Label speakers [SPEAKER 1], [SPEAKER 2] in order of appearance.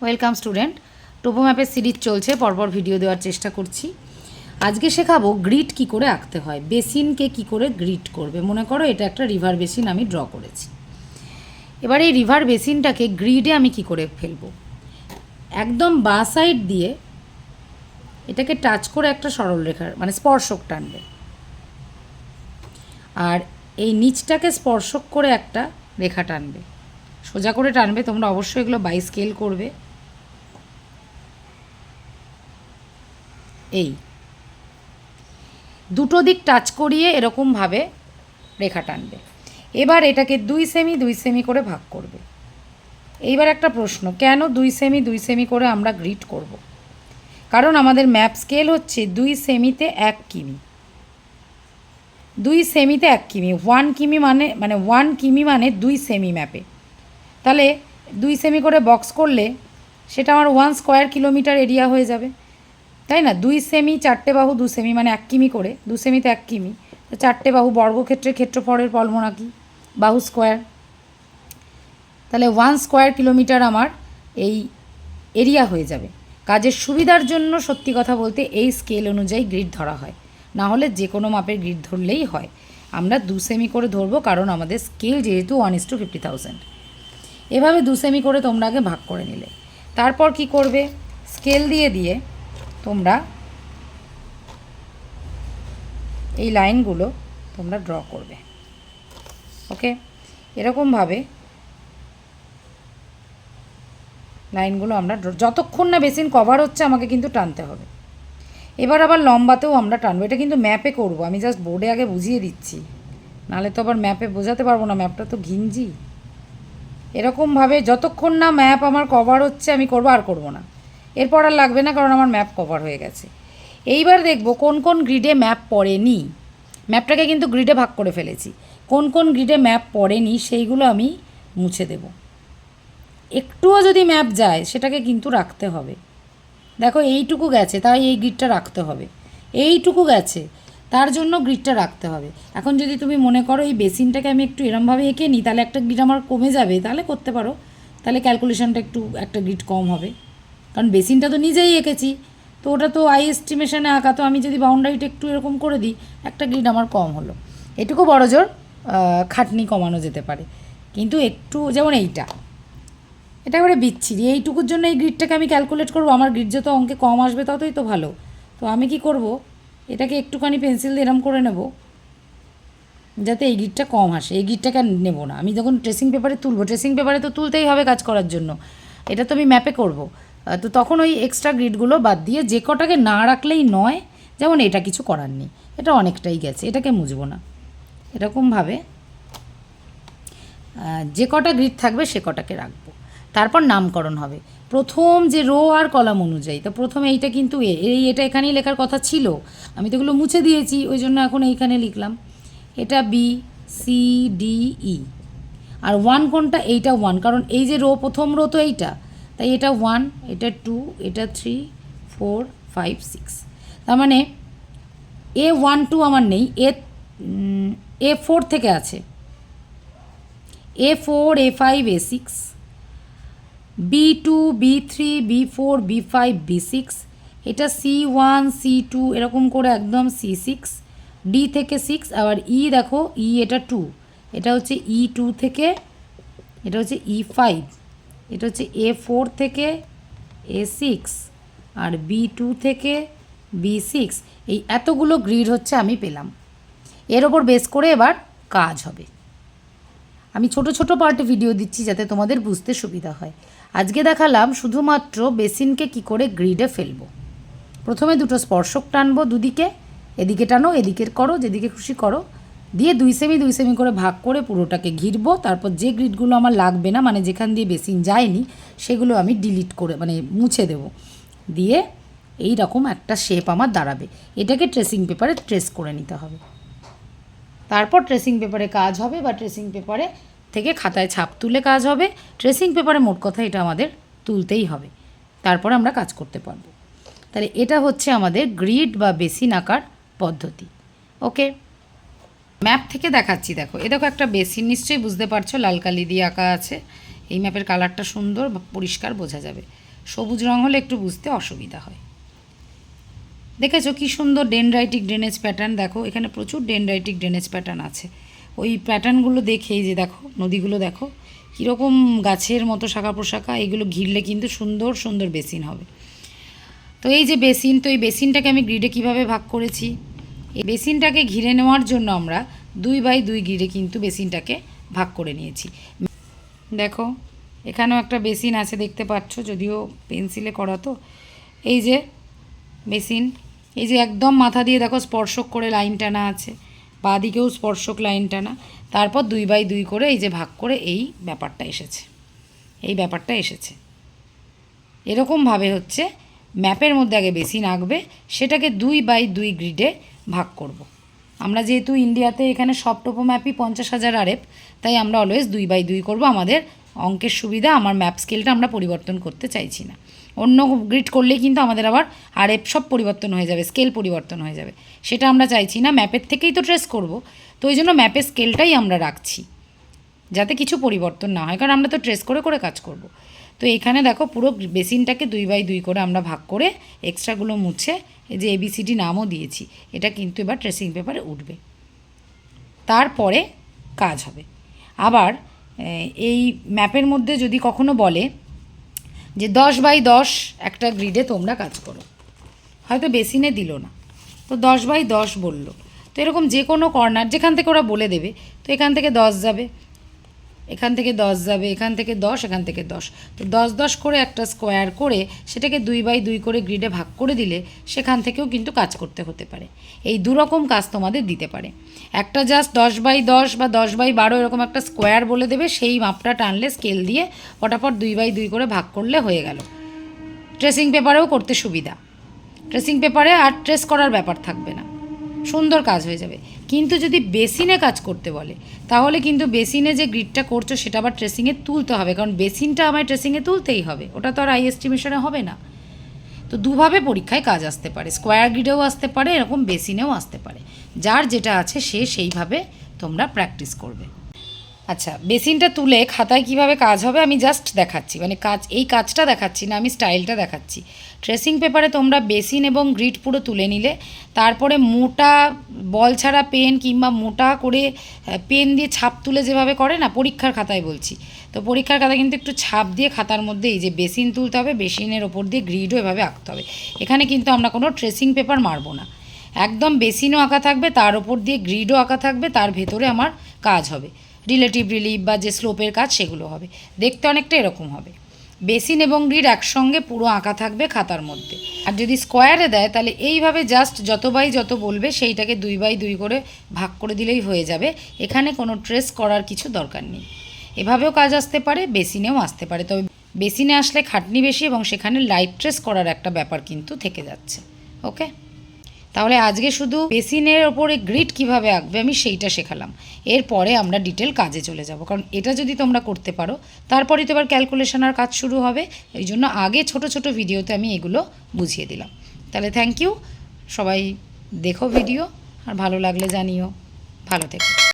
[SPEAKER 1] Welcome student. Toppo ম্যাপের series চলছে, পরপর ভিডিও দেওয়ার চেষ্টা করছি। আজকে শেখাবো গ্রিড কি করে আঁকতে হয়, বেসিনকে কি করে গ্রিড করবে। মনে করো এটা একটা রিভার বেসিন আমি ড্র করেছি। এবার এই রিভার বেসিনটাকে গ্রিডে আমি কি করে ফেলবো। একদম বাঁ সাইড দিয়ে এটাকে টাচ করে একটা সরল রেখার মানে স্পর্শক টানবে, আর এই নিচটাকে স্পর্শক করে একটা রেখা টানবে, সোজা করে টানবে। তোমরা অবশ্যই এগুলো বাই স্কেল করবে। এই দুটো দিক টাচ করিয়ে এরকমভাবে রেখা টানবে। এবার এটাকে 2 সেমি 2 সেমি করে ভাগ করবে। এইবার একটা প্রশ্ন, কেন 2 সেমি 2 সেমি করে আমরা গ্রিড করব? কারণ আমাদের ম্যাপ স্কেল হচ্ছে 2 সেমিতে 1 কিমি। 2 সেমিতে 1 কিমি, 1 কিমি মানে 1 কিমি মানে 2 সেমি ম্যাপে। তাহলে 2 সেমি করে বক্স করলে সেটা আমার 1 স্কোয়ার কিলোমিটার এরিয়া হয়ে যাবে, তাই না? 2 সেমি 4টে বাহু 2 সেমি মানে 1 কিমি করে, 2 সেমিতে 1 কিমি, তো 4টে বাহু বর্গক্ষেত্রের ক্ষেত্রফলের পলমনা কি? বাহু স্কোয়ার। তাহলে 1 স্কোয়ার কিলোমিটার আমার এই এরিয়া হয়ে যাবে। কাজের সুবিধার জন্য সত্যি কথা বলতে এই স্কেল অনুযায়ী গ্রিড ধরা হয়, না হলে যে কোনো মাপের গ্রিড ধরলেই হয়। আমরা 2 সেমি করে ধরবো, কারণ আমাদের স্কেল যেহেতু 1:50,000। এভাবে 2 সেমি করে তোমরা আগে ভাগ করে নিলে, তারপর কি করবে, স্কেল দিয়ে দিয়ে তোমরা এই লাইনগুলো তোমরা ড্র করবে। ওকে, এরকমভাবে লাইনগুলো আমরা যতক্ষণ না বেসিন কভার হচ্ছে আমাকে কিন্তু টানতে হবে। এবার আবার লম্বাতেও আমরা টানবো। এটা কিন্তু ম্যাপে করব, আমি জাস্ট বোর্ডে আগে বুঝিয়ে দিচ্ছি, নাহলে তো আবার ম্যাপে বোঝাতে পারবো না, ম্যাপটা তো ঘিঞ্জি। এরকমভাবে যতক্ষণ না ম্যাপ আমার কভার হচ্ছে আমি করবো, আর করবো না। এরপর আর লাগবে না, কারণ আমার ম্যাপ কভার হয়ে গেছে। এইবার দেখব কোন কোন গ্রিডে ম্যাপ পড়েনি। ম্যাপটাকে কিন্তু গ্রিডে ভাগ করে ফেলেছি, কোন কোন গ্রিডে ম্যাপ পড়েনি সেইগুলো আমি মুছে দেব। একটুও যদি ম্যাপ যায় সেটাকে কিন্তু রাখতে হবে। দেখো এইটুকু গেছে, তাই এই গ্রিডটা রাখতে হবে। এইটুকু গেছে, তার জন্য গ্রিডটা রাখতে হবে। এখন যদি তুমি মনে করো এই বেসিনটাকে আমি একটু এরমভাবে এঁকে নিই, তাহলে একটা গ্রিড আমার কমে যাবে, তাহলে করতে পারো। তাহলে ক্যালকুলেশনটা একটু একটা গ্রিড কম হবে, কারণ বেসিনটা তো নিজেই এঁকেছি, তো ওটা তো আই এস্টিমেশনে আঁকা। তো আমি যদি বাউন্ডারিটা একটু এরকম করে দিই, একটা গ্রিড আমার কম হলো। এটুকু বড় জোর খাটনি কমানো যেতে পারে, কিন্তু একটু যেমন এইটা, এটা এবারে বিচ্ছিরি। এইটুকুর জন্য এই গ্রিডটাকে আমি ক্যালকুলেট করবো, আমার গ্রিড যত অঙ্কে কম আসবে ততই তো ভালো। তো আমি কি করব, এটাকে একটুখানি পেন্সিল দিয়ে এরম করে নেব, যাতে এই গ্রিডটা কম আসে। এই গ্রিডটাকে আর নেবো না, আমি যখন ট্রেসিং পেপারে তুলবো, ট্রেসিং পেপারে তো তুলতেই হবে কাজ করার জন্য, এটা তো আমি ম্যাপে করব। তো তখন ওই এক্সট্রা গ্রিডগুলো বাদ দিয়ে যে কটাকে না রাখলেই নয়, যেমন এটা কিছু করার নেই, এটা অনেকটাই গেছে, এটাকে মুছবো না। এরকমভাবে যে কটা গ্রিড থাকবে সে কটাকে রাখবো। তারপর নামকরণ হবে প্রথম যে রো আর কলাম অনুযায়ী। তো প্রথমে এইটা কিন্তু এটা এখানেই লেখার কথা ছিল, আমি তো এগুলো মুছে দিয়েছি, ওই জন্য এখন এইখানে লিখলাম। এটা বি সি ডি ই, আর 1 কোনটা? এইটা 1, কারণ এই যে রো, প্রথম রো তো এইটা, তাই এটা 1, এটা 2, এটা 3, 4, 5, 6। তার মানে A1 2 আমার নেই, A4 থেকে আছে, A4 A5 A6, B2 B3 B4 B5 B6, এটা C1 C2 এরকম করে একদম C6, D থেকে 6, আবার E দেখো E এটা 2, এটা হচ্ছে E2 থেকে, এটা হচ্ছে E5, এটা হচ্ছে A4 থেকে A6, আর B2 থেকে B6। এই এতগুলো গ্রিড হচ্ছে আমি পেলাম। এর ওপর বেস করে এবার কাজ হবে। আমি ছোট ছোট পার্টে ভিডিও দিচ্ছি যাতে তোমাদের বুঝতে সুবিধা হয়। আজকে দেখালাম শুধুমাত্র বেসিনকে কি করে গ্রিডে ফেলবো। প্রথমে দুটো স্পর্শক টানবো দুদিকে, এদিকে টানো এদিকে করো, যেদিকে খুশি করো, দিয়ে 2 সেমি 2 সেমি করে ভাগ করে পুরোটাকে ঘিরবো। তারপর যে গ্রিডগুলো আমার লাগবে না, মানে যেখান দিয়ে বেসিন যায়নি, সেগুলো আমি ডিলিট করে মানে মুছে দেব। দিয়ে এই রকম একটা শেপ আমার দাঁড়াবে। এটাকে ট্রেসিং পেপারে ট্রেস করে নিতে হবে। তারপর ট্রেসিং পেপারে কাজ হবে, বা ট্রেসিং পেপারে থেকে খাতায় ছাপ তুলে কাজ হবে। ট্রেসিং পেপারে মোট কথা এটা আমাদের তুলতেই হবে, তারপর আমরা কাজ করতে পারবো। তাহলে এটা হচ্ছে আমাদের গ্রিড বা বেসিন আঁকার পদ্ধতি। ওকে, ম্যাপ থেকে দেখাচ্ছি। দেখো এ দেখো একটা বেসিন, নিশ্চয়ই বুঝতে পারছো, লাল কালি দিয়ে আঁকা আছে। এই ম্যাপের কালারটা সুন্দর, পরিষ্কার বোঝা যাবে। সবুজ রং হলে একটু বুঝতে অসুবিধা হয়। দেখেছো কি সুন্দর ডেনড্রাইটিক ড্রেনেজ প্যাটার্ন, দেখো এখানে প্রচুর ডেনড্রাইটিক ড্রেনেজ প্যাটার্ন আছে। ওই প্যাটার্নগুলো দেখেই যে দেখো নদীগুলো দেখো কীরকম গাছের মতো শাখা প্রশাখা, এগুলো ঘিরলে কিন্তু সুন্দর সুন্দর বেসিন হবে। তো এই যে বেসিন, তো এই বেসিনটাকে আমি গ্রিডে কিভাবে ভাগ করেছি, এই বেসিনটাকে ঘিরে নেওয়ার জন্য আমরা 2x2 গ্রিডে কিন্তু বেসিনটাকে ভাগ করে নিয়েছি। দেখো এখানেও একটা বেসিন আছে দেখতে পাচ্ছ, যদিও পেন্সিলে করা তো। এই যে বেসিন, এই যে একদম মাথা দিয়ে দেখো স্পর্শক করে লাইন টানা আছে, বাঁ দিকেও স্পর্শক লাইন টানা, তারপর 2x2 করে এই যে ভাগ করে এই ব্যাপারটা এসেছে, এই ব্যাপারটা এসেছে। এরকমভাবে হচ্ছে ম্যাপের মধ্যে আগে বেসিন আঁকবে, সেটাকে 2x2 গ্রিডে ভাগ করব। আমরা যেহেতু ইন্ডিয়াতে এখানে সব টোপো ম্যাপই 50,000 RF, তাই আমরা অলওয়েজ 2x2 করব। আমাদের অঙ্কের সুবিধা, আমার ম্যাপ স্কেলটা আমরা পরিবর্তন করতে চাইছি না। অন্য গ্রিড করলেই কিন্তু আমাদের আবার RF সব পরিবর্তন হয়ে যাবে, স্কেল পরিবর্তন হয়ে যাবে, সেটা আমরা চাইছি না। ম্যাপের থেকেই তো ট্রেস করব, তো ওই জন্য ম্যাপের স্কেলটাই আমরা রাখছি যাতে কিছু পরিবর্তন না হয়, কারণ আমরা তো ট্রেস করে করে কাজ করব। তো এখানে দেখো পুরো বেসিনটাকে 2x2 করে আমরা ভাগ করে এক্সট্রাগুলো মুছে এই যে ABCD নামও দিয়েছি, এটা কিন্তু এবার ট্রেসিং পেপারে উঠবে, তারপরে কাজ হবে। আবার এই ম্যাপের মধ্যে যদি কখনো বলে যে 10x10 একটা গ্রিডে তোমরা কাজ করো, হয়তো বেসিনে দিল না, তো 10x10 বললো, তো এরকম যে কোনো কর্নার যেখান থেকে ওরা বলে দেবে, তো এখান থেকে 10 যাবে, এখান থেকে 10 যাবে, এখান থেকে 10, এখান থেকে 10, তো 10-10 করে একটা স্কোয়ার করে সেটাকে 2x2 করে গ্রিডে ভাগ করে দিলে সেখান থেকেও কিন্তু কাজ করতে হতে পারে। এই দুরকম কাজ তোমাদের দিতে পারে। একটা জাস্ট 10x10 বা 10x12 এরকম একটা স্কোয়ার বলে দেবে, সেই মাপটা টানলে স্কেল দিয়ে ফটাফট 2x2 করে ভাগ করলে হয়ে গেল। ট্রেসিং পেপারেও করতে সুবিধা, ট্রেসিং পেপারে আর ট্রেস করার ব্যাপার থাকবে না, সুন্দর কাজ হয়ে যাবে। কিন্তু যদি বেসিনে কাজ করতে বলে, তাহলে কিন্তু বেসিনে যে গ্রিডটা করছো সেটা আবার ট্রেসিংয়ে তুলতে হবে, কারণ বেসিনটা আমায় ট্রেসিংয়ে তুলতেই হবে, ওটা তো আর আই এস্টিমেশনে হবে না। তো দুভাবে পরীক্ষায় কাজ আসতে পারে, স্কোয়ার গ্রিডেও আসতে পারে, এরকম বেসিনেও আসতে পারে। যার যেটা আছে সে সেইভাবে তোমরা প্র্যাকটিস করবে। আচ্ছা, বেসিনটা তুলে খাতায় কিভাবে কাজ হবে আমি জাস্ট দেখাচ্ছি, মানে এই কাজটা দেখাচ্ছি না, আমি স্টাইলটা দেখাচ্ছি। ট্রেসিং পেপারে তোমরা বেসিন এবং গ্রিড পুরো তুলে নিলে, তারপরে মোটা বল ছাড়া পেন কিংবা মোটা করে পেন দিয়ে ছাপ তুলে যেভাবে করে না, পরীক্ষার খাতায় বলছি, তো পরীক্ষার খাতায় কিন্তু একটু ছাপ দিয়ে খাতার মধ্যে এই যে বেসিন তুলতে হবে, বেসিনের ওপর দিয়ে গ্রিডও এভাবে আঁকতে হবে। এখানে কিন্তু আমরা কোনো ট্রেসিং পেপার মারবো না, একদম বেসিনও আঁকা থাকবে, তার ওপর দিয়ে গ্রিডও আঁকা থাকবে, তার ভেতরে আমার কাজ হবে রিলেটিভ রিলিফ বা যে স্লোপের কাজ সেগুলো হবে, দেখতে অনেকটা এরকম হবে। বেসিন এবং গ্রিড একসঙ্গে পুরো আঁকা থাকবে খাতার মধ্যে। আর যদি স্কোয়ারে দেয় তাহলে এইভাবে জাস্ট যত বাই যত বলবে সেইটাকে 2x2 করে ভাগ করে দিলেই হয়ে যাবে, এখানে কোনো ট্রেস করার কিছু দরকার নেই। এভাবেও কাজ আসতে পারে, বেসিনেও আসতে পারে, তবে বেসিনে আসলে খাটনি বেশি এবং সেখানে লাইট ট্রেস করার একটা ব্যাপার কিন্তু থেকে যাচ্ছে। ওকে, তাহলে আজকে শুধু বেসিনের ওপরে গ্রিড কিভাবে আঁকবে আমি সেইটা শেখালাম, এরপরে আমরা ডিটেল কাজে চলে যাব, কারণ এটা যদি তোমরা করতে পারো তারপরেই তো এবার ক্যালকুলেশন আর কাজ শুরু হবে। এই জন্য আগে ছোট ছোট ভিডিওতে আমি এগুলো বুঝিয়ে দিলাম। তাহলে থ্যাংক ইউ, সবাই দেখো ভিডিও, আর ভালো লাগলে জানিও। ভালো থেকো।